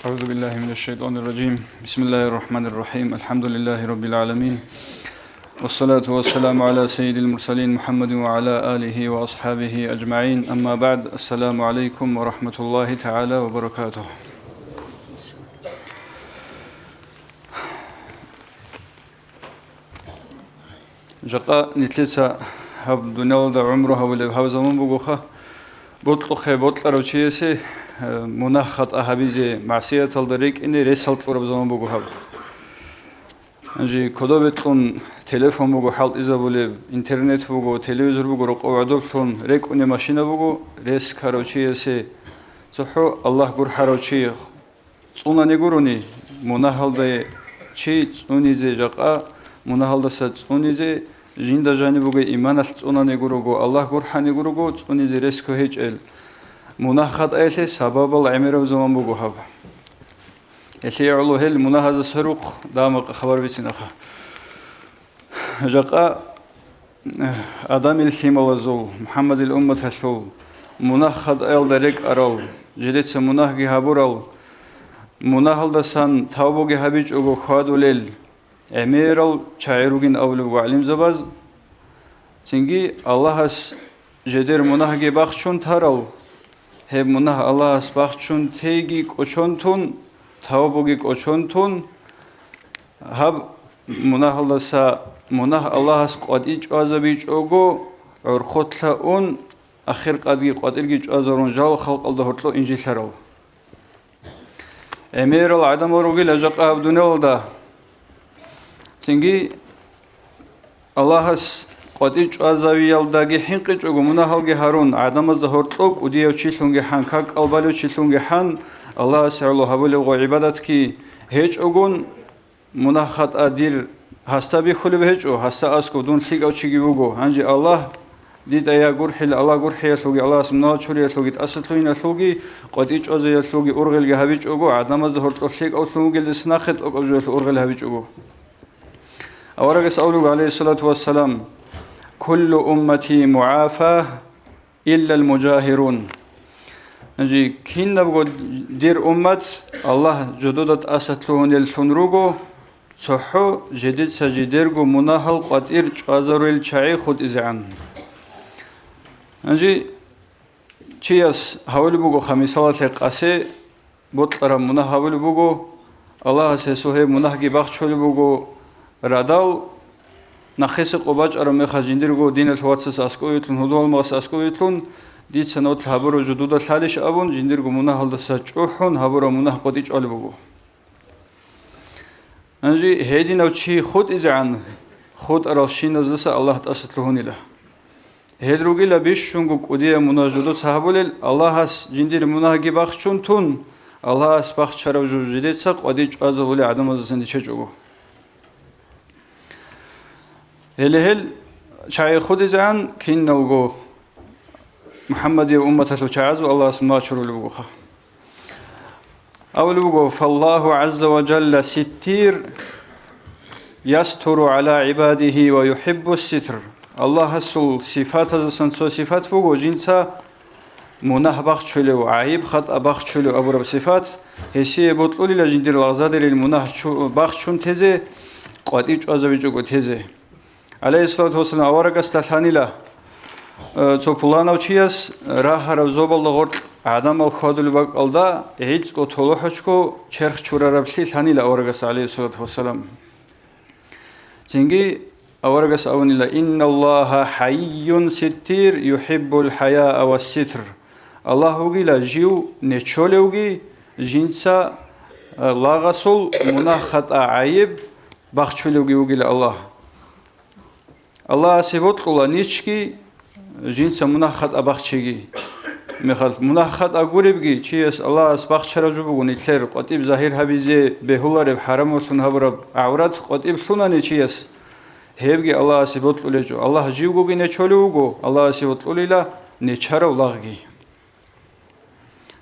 أعوذ بالله من الشيطان الرجيم بسم الله الرحمن الرحيم الحمد لله رب العالمين والصلاة والسلام على سيد المرسلين محمد وعلى آله وأصحابه أجمعين أما بعد السلام عليكم ورحمة الله تعالى وبركاته جقا نتلسا هب دنيا دا عمرها ولا هب زمان بقوخا بطل خي بطل روشيسي مناخت أحبيزي معصية الدريك إني رسالت ورب زمان بقوخا أنجي كده بتلون تلفون بقو حالت إذا بولي إنترنت بقو تلفزيون بقو رقو عدوكتون ريك أني ماشينة بقو رس كاروشيسي صحو الله قر حروشي صونا نيقروني مناخل دا چي صوني زي جقا مناخل دا صوني زي جیندا جانی بگه ایمان است اونا نگروگو الله گرها نگروگو اونی زیرس که هیچ ال مناخت ایله سبب العمر و زمان بگو هب ایله علو هل مناخت سرق دام خبر بیسینخه جاقا آدم الخیمال زول محمد الامت هشول مناخت ایل درک ارال جدید س مناخی هبورال مناخل دستان تابوگی هبیج اوگو خادولل اميرال چایروگین اولو علم زباز چنگی الله اس جدر مناهگی بخشون تارال هب مناه الله اس بخشون تیگی کوچونتون تاوبوگی کوچونتون هب مناه الله سا مناه الله اس قادیچ آزبیچ اوگو ارخوتلا اون آخر قادی قادرگیچ آزارون جال خلق الله هرتلو انجیل تارال اميرال عدم روگی لجق عبدونه ولدا چنگی الله اس قادیچ آزاویالداگی حنقیچ اوگو مناهالگی هارون عدم زهرتلوگ ودیو چیلونگی حنکاک البالو چیلونگی حن الله سعلو هبول اوگو عبادت کی هیچ اوگون مناخت ادیر هستا بی خلی بهیچ او هستا اسکو دون خیگ او چیگی اوگو هنجی الله دید ایا گرحیل الله گرحیل لوگی الله اسم ناچوریل لوگی اصلوین لوگی قادیچ آزایل لوگی اورغلگی هبیچ اوگو عدم زهرتلو خیگ او لوگی دسناخت اوگو جویل اورغل هبیچ اوگو أورجس أولو عليه الصلاة والسلام كل أمتي معافى إلا المجاهرون نجي كين نبغى دير أمة الله جدودت أسطلون الثنروجو صحو جديد سجديرجو مناهل قدير جازر الشعي خد إزعان نجي چياس حاول بگو خميسات قاسي بطلر مناه حاول بگو الله سيسوه مناهجي بخشول بگو رادال نخس قباج أرمي خجنديرجو دين الواتس أسكويتلون هدول ماس أسكويتلون دي سنوات هبرو جدود الحالش أبون جنديرجو مناه هذا سجوحون هبرو مناه قديش ألبوجو أنجي هيدي نوتشي خود إزعان خود أراشين نزلس الله تأسطلهون له هيدروجي لبيش شنقو قديه مناه جدود صحابول الله هس جندير مناه جباخشون تون الله هس بخشرو جديد سق قديش أزولي عدم أزسندي شجوجو هل شاي خود زان كين نلقو محمد أمة الشعاز والله اسمه شرو لبوخا أول بقو فالله عز وجل ستير يستر على عباده ويحب الستر الله هسول صفات هزسن صفات بقو جنسا مناه بخشلو عيب خط بخشلو أبو رب صفات هسي بطلولي لجندير الغزادر المناه بخشون تزي قاديج أزوجو تزي عليه الصلاة والسلام أورجس تلحنيلا سوبلانو چياس راه رزوبل لغورت عدم الخادل بق الدا هيج کو تولوحچكو چرخ چوراربسي تلحنيلا أورجس عليه الصلاة والسلام چنگي أورجس أونيلا إن الله حي ستير يحب الحياء والستر الله وغيلا جيو نچولوغي جنسا لاغسول مناخط عيب بخچولوغي وغيلا الله الله سبوت قولا نيشكي جنس مناخت أبخشيجي مخال مناخت أقولبجي شيء الله أسبخ شرجوبو نتلر قطيب ظاهر هبيزي بهولار بحرم وثن هبرب عورات قطيب ثناني شيء هبجي الله سبوت قولجو الله جيوجو نشولوجو الله سبوت قوليلا نشارو لاغجي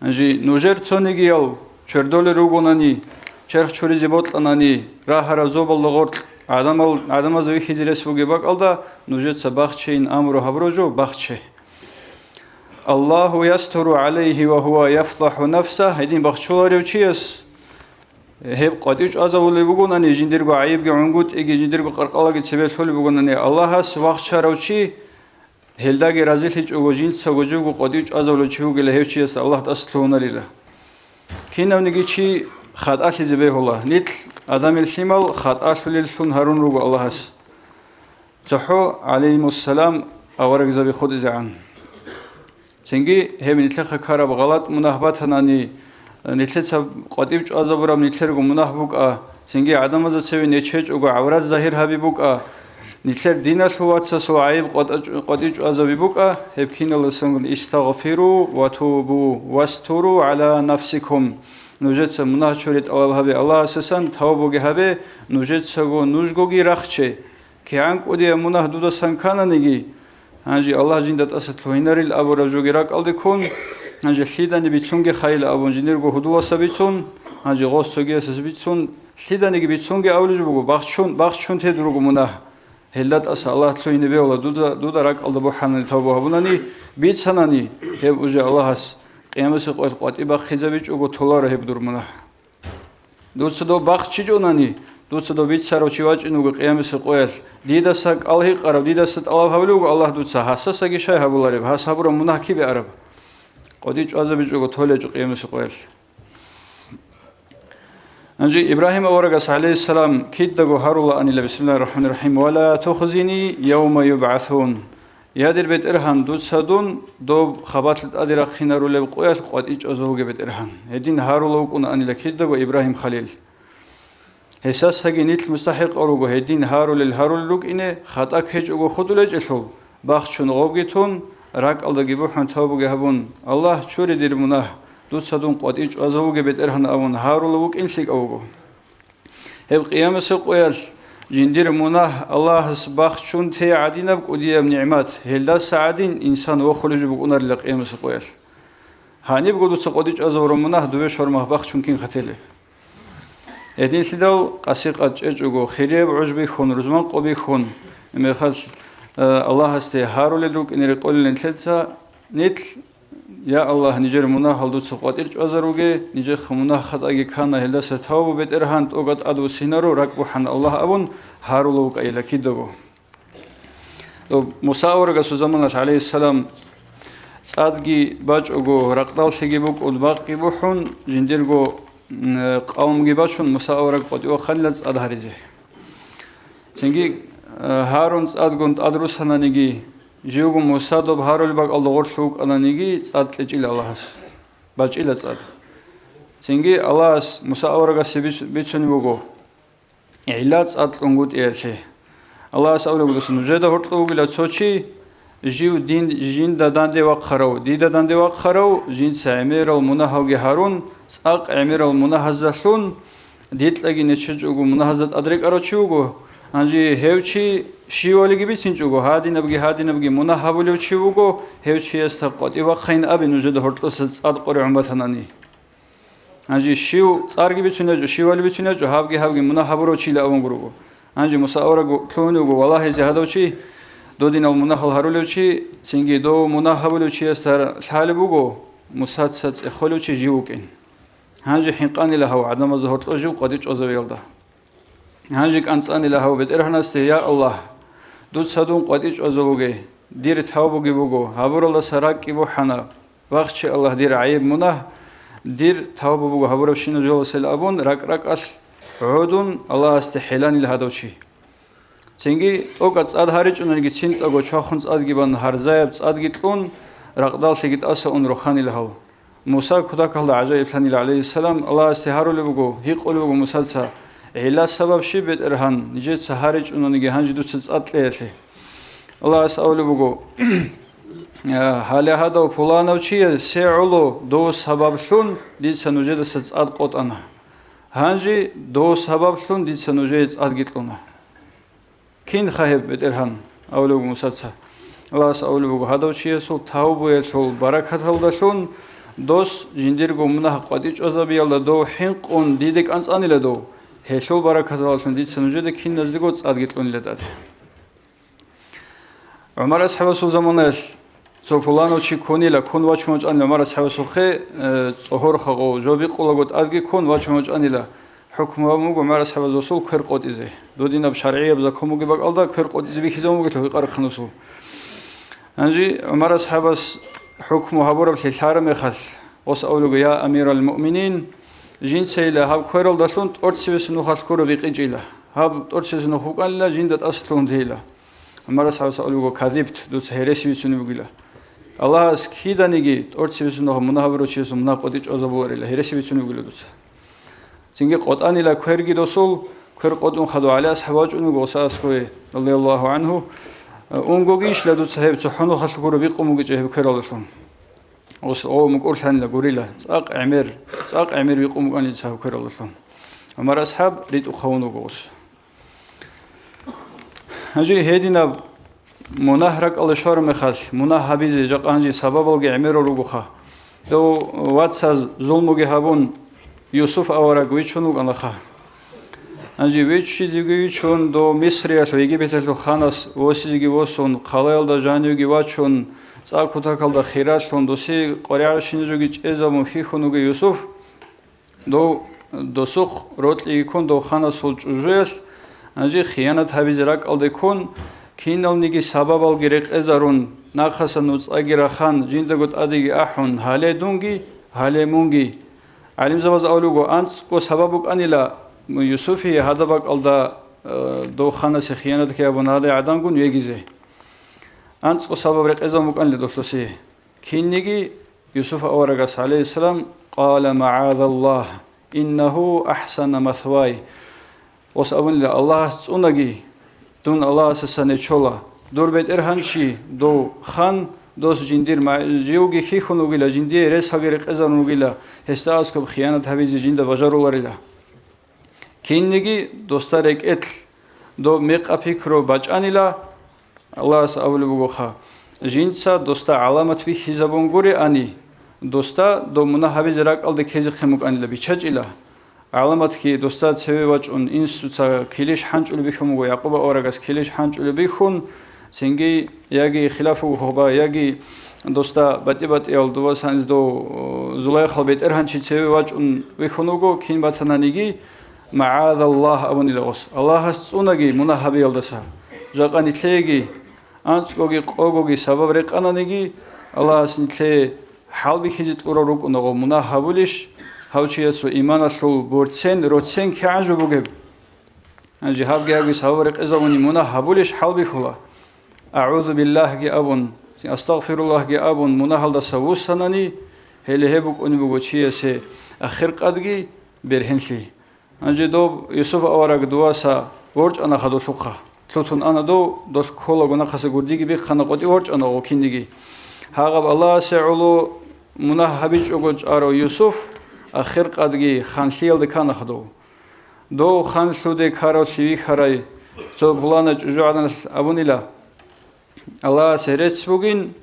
أنجي نوجر تصونيجي يل شردول روجوناني شرخ شوري زبوت لاناني راه رزوب اللغور عدم از وی خیزی رسوگی باق الدا نوجد سباخ چین امرو هبروجو باخ چه Аллаху ястуру алейхи ва хуа яфтаху нафса хедин бахчуларев чиес хеб qadиуч азавуле бугунани жиндиргу айибге унгут иги жиндиргу қарқалаги себетхоли бугунани Аллахас вахчаравчи хелдаги разилич уго жинца гожугу qadиуч азавуле чугеле хев чиес Аллах таслуналила кинавниги чи хатахи зебехула нит адамил химал хатахлил сун харун ругу Аллахас заху алейхиссалам аварг заби худ изан Ценги хеб нитлеха караб галат мунахбатанани нитлеца qadиуч азавурам нитлергу мунахбука ценги адамаза севи нечеч уго аврат захир хабибука нитлер диналхуатса со айб qadиуч азавибука хеб кинал сангун истагфиру ва тубу вастуру ала нафсикум нужеца мунахчурит алабхаби Аллах асасан тавбуги хабе нужецаго нужгоги рахче кианк уди мунахдуда санкананиги Анжи Аллах жиндат асат лойнарил абу равжугирак алдикун Анжи хидани бицунге хайл абу жинирго худуаса бицун Анжи госсоги асас бицун хиданиги бицунге авлижу бугу бахчун тедругу мунах Хеллат аса Аллах лойни беола дуда рак алда буханани тавбу хабунани бицанани хеб уже Аллахас қиямаси қойт қуати бах хизабич угу толара хеб дур мунах Дусадо бах чижунани Дусадо бицаро чивачинугу қиямаси қоял Дидасак алхи қараб, дидасат аллах хавлугу Аллах дуца хасасаги шай хабулариб, хасабура мунах киби араб. Qadиуч азабичугу толечу қиямаси қоял. Анжи Ибрахим аварагас алейхиссалам киддагу харула анила бисмиллахир рахманир рахим ва ла тухзини яума юбъасун. Ядир бет ирхан дуцадун доб хабатлит адира хинарулеб қоял qadиуч азавуге бет ирхан. Эдин харула укун анила киддагу Ибрахим халил. Хесас хаги нитл мустахиқ оругу хедин харулил харуллук ине хатак хеч угу худулеч элху бахчун гобгитун рак алдаги бухун тавбуге хабун Аллах чури дир мунах дуцадун qadиуч азавуге бет ирхан авун харуллук инлик аугу хеб қиямаси қоял жиндир мунах Аллахас бахчун те адинаб удиям ниъмат хелда саадин инсан вахулежу бугунарли қиямаси қоял ханиб гудуца qadиуч азавура мунах дуве шормах бахчун кин хатели Эдин сидал қасиқат чечугу хиреб ужби хун рузман qobi хун мехал Аллах асте харули друг инери qollen тлеца нитл я Аллах нижер мунах халдуца qadирч азаруге нижер хмунах хатаги кана хелдаса тавбу бет эрхан огат аду синару ракбухан Аллах абун харулу qayla кидогу Муса аварга сузаманас алейхиссалам цадги бачугу рақдал сигибук удбақи бухун жиндиргу قومگی باشون مساورک پدی و خلص ادهریزه. چنگی هارون ادگوند ادروس هنانیگی جیوگو مسادب هارول باگ الله شوک آنانیگی اد لچیل الله هست. بچیل اد. چنگی الله هست مساورک بیچونی بگو. علت اد لنگود ایشه. الله هست اول بودن جدا هرت لوگی لاتسوچی جیو دین جین دادند و خرو دی دادند و خرو جین سعمیر المناهج هارون ساق عمیر المناهزلون دیت لگی نچج اوگو مناهزت ادرک اروچی اوگو انجی هیوچی شیوالی گی بیچین اوگو هادی نبگی مناهبولی چی اوگو هیوچی است قاطی و خین ابی نوجد هرتلوس صد قری عمبتنانی انجی شیو صارگی بیچونه جو شیوالی بیچونه جو هابگی مناهبورو چی لاون گروگو انجی مساورا کلونی اوگو والله زهادوچی دودین المناهل هرولوچی سینگی دو مناهبولوچی است حالبوگو مسادسات اخولوچی جیوکین هنجي حنقاني له عدم ظهرت أجو قديش أزويلده هنجي كأنساني له بترهنست يا الله دوت سدون قديش أزوجي دير تهابوجي بوجو هبور الله سراك يبو حنا وقت الله دير عيب منه دير تهابو بوجو هبور بشينو جل سلابون رك أصل عودون الله استحلاني لهذا الشيء سينجي أوقات صاد هارج ونجي سنت أجو شاخنز أدجبان هرزايب صاد جتلون رقدال سجت أسا أن روخاني له موسى كذاك الله عجائب ثاني عليه السلام الله استهارو لبقو هيقول لبقو مسلسل إلا سبب شيء بترهن نجد سهارج إنه نجي هنجدو تسأت ليه الله أسأل لبقو حاله هذا وفلان أو شيء سعلو دو سبب شون دي سنوجد تسأت قط أنا هنجي دو سبب شون دي سنوجد تسأت قتلنا كين خايب بترهن أو لبقو مسلسل الله أسأل لبقو هذا وشيء سو توبة سو بركة هذا شون دوس جنديرگو مناه قديش أزابيال دو حنقون ديدك أنس أني لدو هشول بركة الله سن ديد سنوجد كين نزديكو تصاد قتلون لداد عمر أصحاب الزمانه სოფლანოჩი ქონილა ქონ ვაჩმოჭანილა მარა სავსოხე წოჰორხაღო ჟობი ყოლაგოთ ადგი ქონ ვაჩმოჭანილა ჰუქმამუგო მარა სავაზოსულ ქერყოტიზე დოდინაბ შარიებზა ქომუგება ყალდა ქერყოტიზე ვიხიზამუგეთო ვიყარხნოსულ ანჯი მარა სავას ჰუქმუ ჰაბორაბ ლილჰარმეხალ ოსაულუგო ია ამირალ მუმინინ ჟინცეილა ჰავ ქეროლდასუნ ორცივეს ნუხალ ქურო ვიყიჭილა ჰავ ორცივეს ნუხუკალა ჟინდა ტასლუნდილა მარა სავასაულუგო ქაზიბთ დუც ჰერესივისუნუგილა ალლაჰს ქიდანიგი ორცივეს ნუხ მუნაჰაბროჩიეს მუნაყოდი ჭოზაბულარელა ჰერესივისუნუგილა დუც Singe qotanila kwergi dosul kwer qotun khadu ala ashabajunu gosas khoe radiyallahu anhu ungogi ishladu sahib suhunu khalquru biqumugi jehib kweralsun os o muqurhanla gorila tsaq amir biqumugani sahib kweralsun amar ashab ritu khawnu gos haji hedina munahrak alshar mekhal munahabizi jaqanji sababalgi amiro rugukha do watsaz zulmugi habun Yusuf avara gvichunu ganaha. Anji vichizigi vichun do Misriya Egipetel khanas vosizigi vosun qalayalda janyugi vachun tsaqutakalda khiratlun dosi qoryashinjugi ezamu khihunugi Yusuf do dosukh rotli kun do khanas sulchujel anji khiyanat habizirak aldekun kinalnigi sababal gerek ezarun nakhasan utsagira khan jindagut adigi ahun haledungi halemungi Alim zavaz aulugo antsqo sababuk anila Yusufi hadabak alda do khana se khiyanat ke abunade adangun yegize antsqo sababre qezamuk anile doslosi kinnigi Yusuf awaragas alayhi salam qala ma'adallah innahu ahsana mathway os abunile Allah tsunagi dun Allah sesane chola durbet erhanchi do khan dos jindir jiugi khihunugila jindir resagere qezanugila hesas kob khiyanat habizi jinda bajarularila kinnigi dostarek etl do meqafikro bach'anila Allahs avlugo kha jinsa dosta alamat vi hizabunguri ani dosta do munahabiz raqalde kezi khemuk anila bichajila alamat ki dosta seve bach'un insusa kilish hanchul bikhugo yaquba oragas kilish hanchul bikhun Singi yagi khilafu khoba yagi dosta bati alduva sans do zulay khalbet erhanchi cheve wachun vikhunugo kin batananigi ma'adallah abunilagos Allah tsunagi munahabi aldasa jaqani tlegi antsgogi qogogi sabab reqananigi Allah sintle halbi khizit ura rukunogo munahabulish hawchiyasu imanatul bortsen rotsen kajubugeb anji habgagi sabab reqazawuni munahabulish halbi khula أعوذ بالله جي أبون أستغفر الله جي أبون مناهل دا سووساناني هلي هبوك أنبوغو چيسي أخير قدگي برهنشي أنجي دوب يوسف أوراق دواسا ورج أنا خدو ثقا تلوتون أنا دو كولا نخس قرديگي بيخ خانا قدي ورج أنا غوكيندگي هاغب الله سعولو مناهبيج أغوج أرو يوسف أخير قدگي خانشيل دي كان خدو دو خانشلو دي كارو سيوي خراي سو بلانا جوعدان أبونيلا Allah serets bugün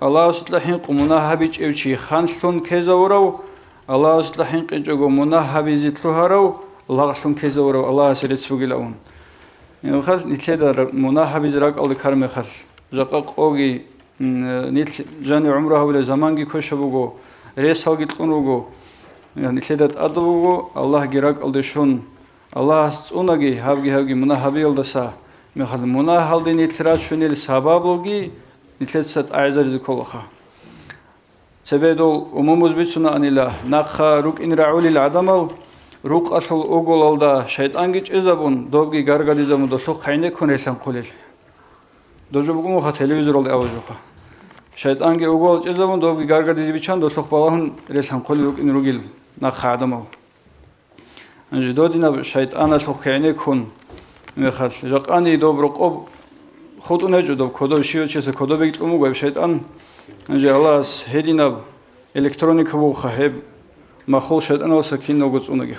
Allah uslahin qumuna habich evchi khanlun kezawraw Allah uslahin qinjogo muna habizitlu haraw Allah lun kezawraw Allah serets bugilaun khal nitleda muna habizrak al karme khal jaqa qogi nit jani umraha bile zamangi koshabugo resalgi tlunugo nitledat adlugo Allah girak aldeshun Allah tsunagi havgi muna habiyaldasa مخل مناهل دي نترات شنيل سبابلغي نتلسات اعزار زكولخا سبيدول umumuz bitsuna anila nakha ruk in rauli العدمل ruk atul ogololda şeytan giç ezabun dobgi gargadizamı da sok khayne konelsan qolel dojubugu kha televizor oldu avajuqa şeytan gi ogol ezabun dobgi gargadizi biçan da sok balahun relsan qol ruk in rugil nakha adamı anji dodina şeytana sok khayne kon مخال جاقاني دوبرو قب خودو نجودو کدو شیو چیز کدو بگید کمو گوی شیطان انجی الله هدیناب الکترونیک بو خهب مخول شیطان واسه کین نگوز اونگی